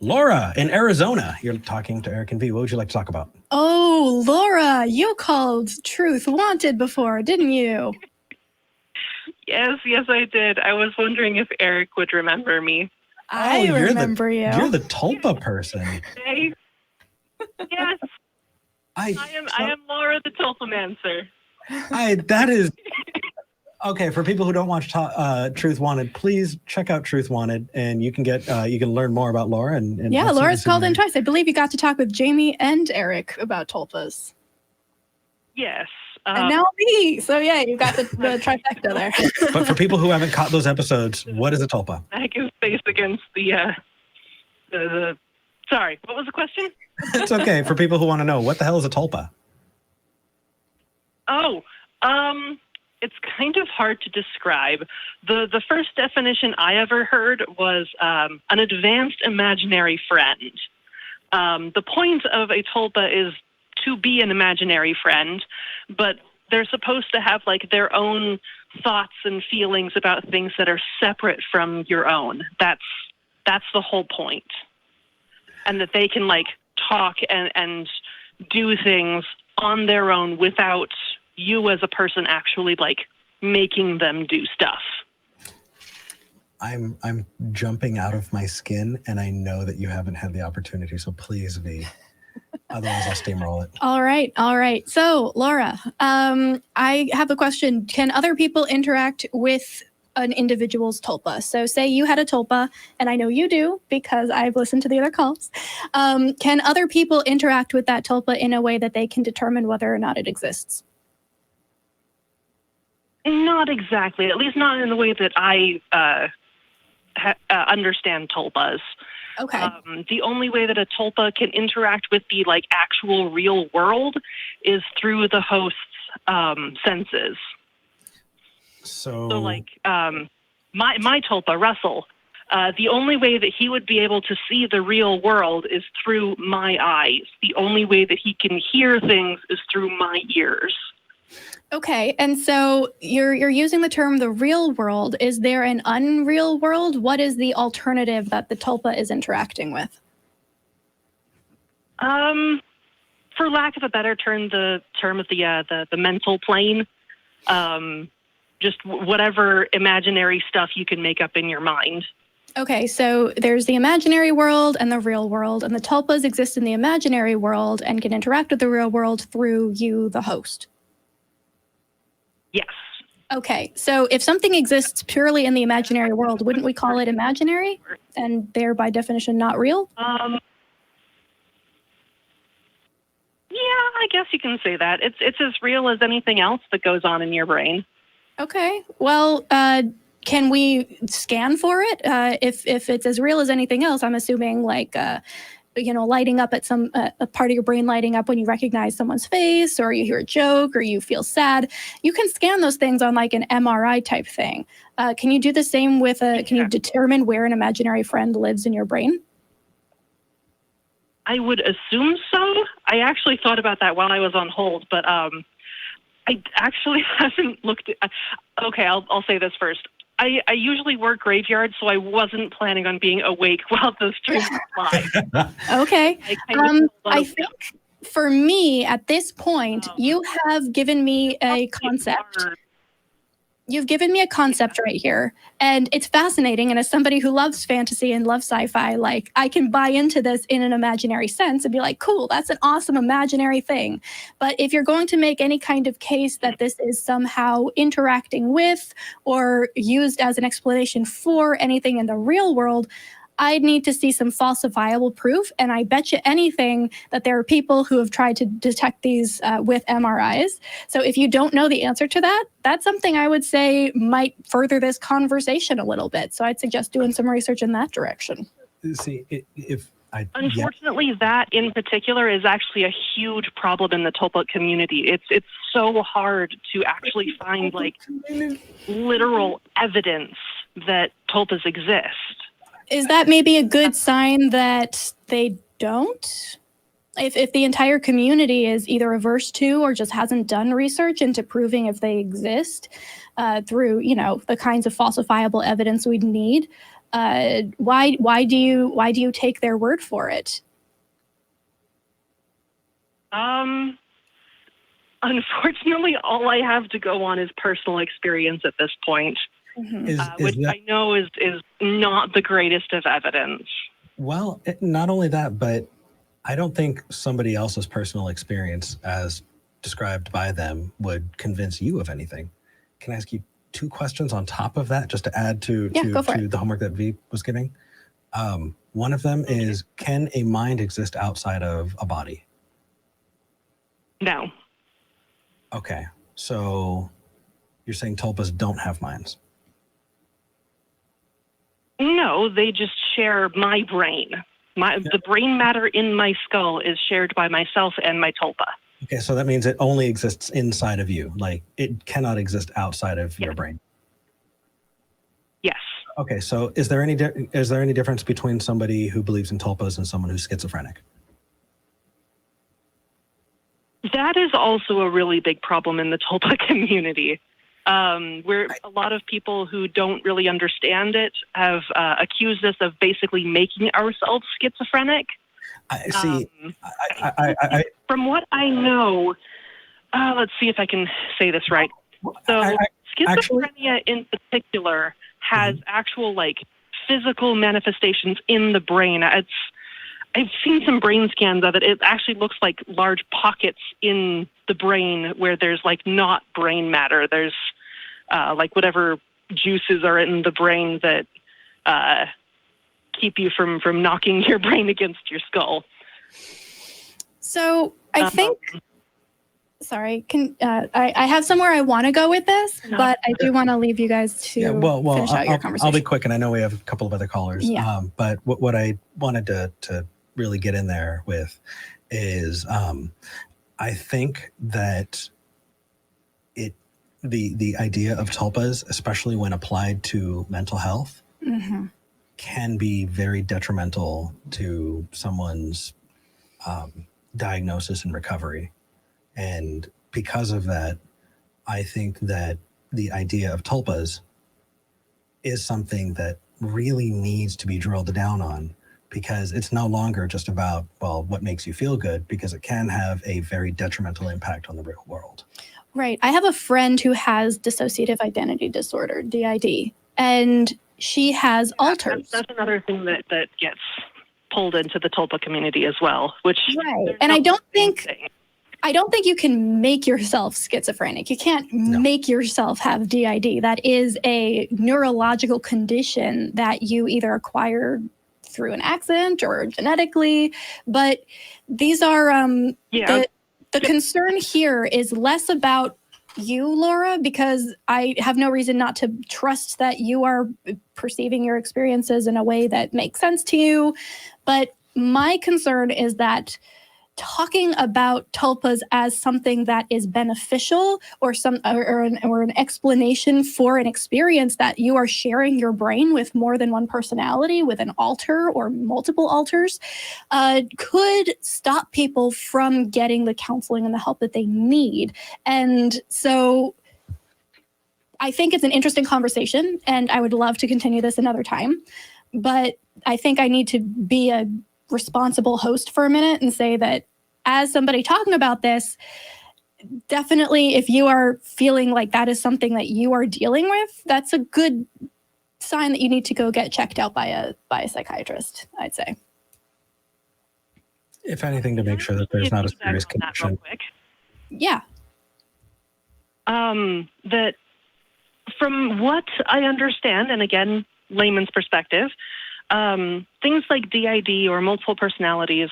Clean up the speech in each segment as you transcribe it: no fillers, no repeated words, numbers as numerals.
Laura in Arizona. You're talking to Eric and V. What would you like to talk about? Oh, Laura, you called Truth Wanted before, didn't you? Yes, I did. I was wondering if Eric would remember me. I remember you. You're the Tulpa person. Hey. Yes. I am Laura the Tulpamancer. That is okay. For people who don't watch Truth Wanted, please check out Truth Wanted, and you can learn more about Laura. And yeah, Laura's called in twice. I believe you got to talk with Jamie and Eric about tulpas. Yes. And now me. So yeah, you got the trifecta there. But for people who haven't caught those episodes, what is a tulpa? Back his face against the sorry, what was the question? It's okay. For people who want to know, what the hell is a tulpa? Oh, it's kind of hard to describe. The first definition I ever heard was an advanced imaginary friend. The point of a tulpa is to be an imaginary friend, but they're supposed to have like their own thoughts and feelings about things that are separate from your own. That's the whole point. And that they can like talk and do things on their own without you as a person actually like making them do stuff. I'm jumping out of my skin, and I know that you haven't had the opportunity, so please, V. Otherwise, I'll steamroll it. All right. So, Laura, I have a question. Can other people interact with an individual's tulpa? So say you had a tulpa, and I know you do because I've listened to the other calls. Can other people interact with that tulpa in a way that they can determine whether or not it exists? Not exactly, at least not in the way that I understand tulpas. Okay. The only way that a tulpa can interact with the like actual real world is through the host's senses. So like my tulpa, Russell, the only way that he would be able to see the real world is through my eyes. The only way that he can hear things is through my ears. Okay, and so you're using the term the real world. Is there an unreal world? What is the alternative that the tulpa is interacting with? For lack of a better term, the term of the mental plane. Just whatever imaginary stuff you can make up in your mind. Okay, so there's the imaginary world and the real world, and the tulpas exist in the imaginary world and can interact with the real world through you, the host. Yes. Okay, so if something exists purely in the imaginary world, wouldn't we call it imaginary and there by definition not real? Yeah, I guess you can say that. It's as real as anything else that goes on in your brain. Okay, well, can we scan for it? If it's as real as anything else, I'm assuming like lighting up at some a part of your brain lighting up when you recognize someone's face, or you hear a joke, or you feel sad. You can scan those things on like an MRI type thing. Can you do the same with can you determine where an imaginary friend lives in your brain? I would assume so. I actually thought about that while I was on hold, but I actually haven't looked at... Okay, I'll say this first. I usually work graveyard, so I wasn't planning on being awake while the stream was live. Okay. I think for me, at this point, you have given me a concept. You've given me a concept right here, and it's fascinating. And as somebody who loves fantasy and loves sci-fi, like I can buy into this in an imaginary sense and be like, cool, that's an awesome imaginary thing. But if you're going to make any kind of case that this is somehow interacting with or used as an explanation for anything in the real world, I'd need to see some falsifiable proof, and I bet you anything that there are people who have tried to detect these with MRIs. So if you don't know the answer to that, that's something I would say might further this conversation a little bit. So I'd suggest doing some research in that direction. See, Unfortunately, that in particular is actually a huge problem in the tulpa community. It's so hard to actually find like literal evidence that tulpas exist. Is that maybe a good sign that they don't? If the entire community is either averse to or just hasn't done research into proving if they exist through, the kinds of falsifiable evidence we'd need, Why do you take their word for it? Unfortunately, all I have to go on is personal experience at this point, which I know is not the greatest of evidence. Well, not only that, but I don't think somebody else's personal experience, as described by them, would convince you of anything. Can I ask you 2 questions on top of that, just to add to the homework that Vi was giving? One of them is, can a mind exist outside of a body? No. Okay, so you're saying tulpas don't have minds? No, they just share my brain. The brain matter in my skull is shared by myself and my tulpa. Okay, so that means it only exists inside of you. Like, it cannot exist outside of your brain. Yes. Okay, so is there any difference between somebody who believes in tulpas and someone who's schizophrenic? That is also a really big problem in the tulpa community. Where a lot of people who don't really understand it have accused us of basically making ourselves schizophrenic. From what I know, let's see if I can say this right. So schizophrenia in particular has actual physical manifestations in the brain. I've seen some brain scans of it. It actually looks like large pockets in the brain where there's not brain matter. There's whatever juices are in the brain that keep you from knocking your brain against your skull. So I think, sorry, I have somewhere I want to go with this, but I do want to leave you guys to finish out your conversation. I'll be quick, and I know we have a couple of other callers. Yeah. But what I wanted to really get in there with is I think that the idea of tulpas, especially when applied to mental health, can be very detrimental to someone's diagnosis and recovery. And because of that, I think that the idea of tulpas is something that really needs to be drilled down on, because it's no longer just about, what makes you feel good, because it can have a very detrimental impact on the real world. Right. I have a friend who has dissociative identity disorder, DID, and she has alters. That's another thing that gets pulled into the tulpa community as well, which and I don't think you can make yourself schizophrenic. You can't make yourself have DID. That is a neurological condition that you either acquire through an accident or genetically. But these are the concern here is less about you, Laura, because I have no reason not to trust that you are perceiving your experiences in a way that makes sense to you. But my concern is that talking about tulpas as something that is beneficial or an explanation for an experience that you are sharing your brain with more than one personality, with an alter or multiple alters, could stop people from getting the counseling and the help that they need. And so I think it's an interesting conversation, and I would love to continue this another time. But I think I need to be a responsible host for a minute and say that as somebody talking about this, definitely if you are feeling like that is something that you are dealing with, that's a good sign that you need to go get checked out by a psychiatrist, I'd say. If anything, to make sure that there's not a serious condition. Yeah. That from what I understand, and again, layman's perspective, things like DID or multiple personalities,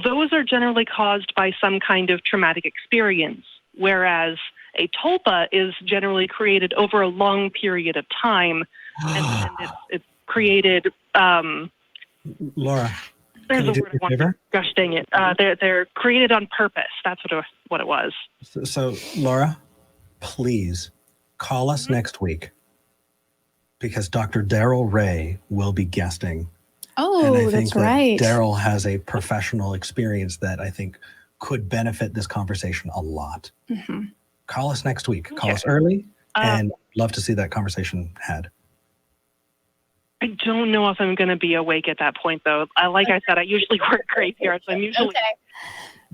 those are generally caused by some kind of traumatic experience, whereas a tulpa is generally created over a long period of time, and it's created. Laura, there's a word I want. Gosh dang it! They're created on purpose. That's what it was. So Laura, please call us next week, because Dr. Daryl Ray will be guesting. Oh, and I think that's right. Daryl has a professional experience that I think could benefit this conversation a lot. Call us next week. Call us early, and love to see that conversation had. I don't know if I'm going to be awake at that point, though. Like I said, I usually work graveyards. I'm usually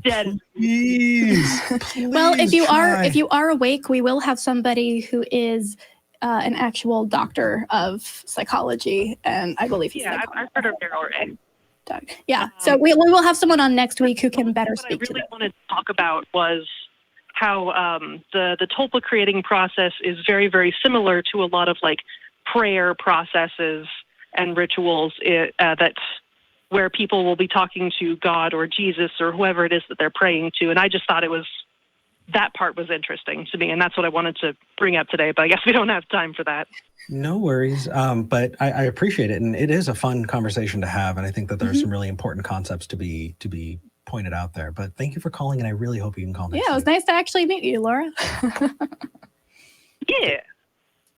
dead. Please, Well, if you try. are awake, we will have somebody who is an actual doctor of psychology, and I believe he's I've heard of Daryl Ray. Yeah, so we will have someone on next week who can better speak to What I really this. wanted to talk about was how the tulpa creating process is very, very similar to a lot of like prayer processes and rituals that's where people will be talking to God or Jesus or whoever it is that they're praying to. And I just thought that part was interesting to me. And that's what I wanted to bring up today, but I guess we don't have time for that. No worries. But I appreciate it. And it is a fun conversation to have. And I think that there's some really important concepts to be pointed out there. But thank you for calling. And I really hope you can call next Yeah, it was time. nice to actually meet you, Laura. Yeah.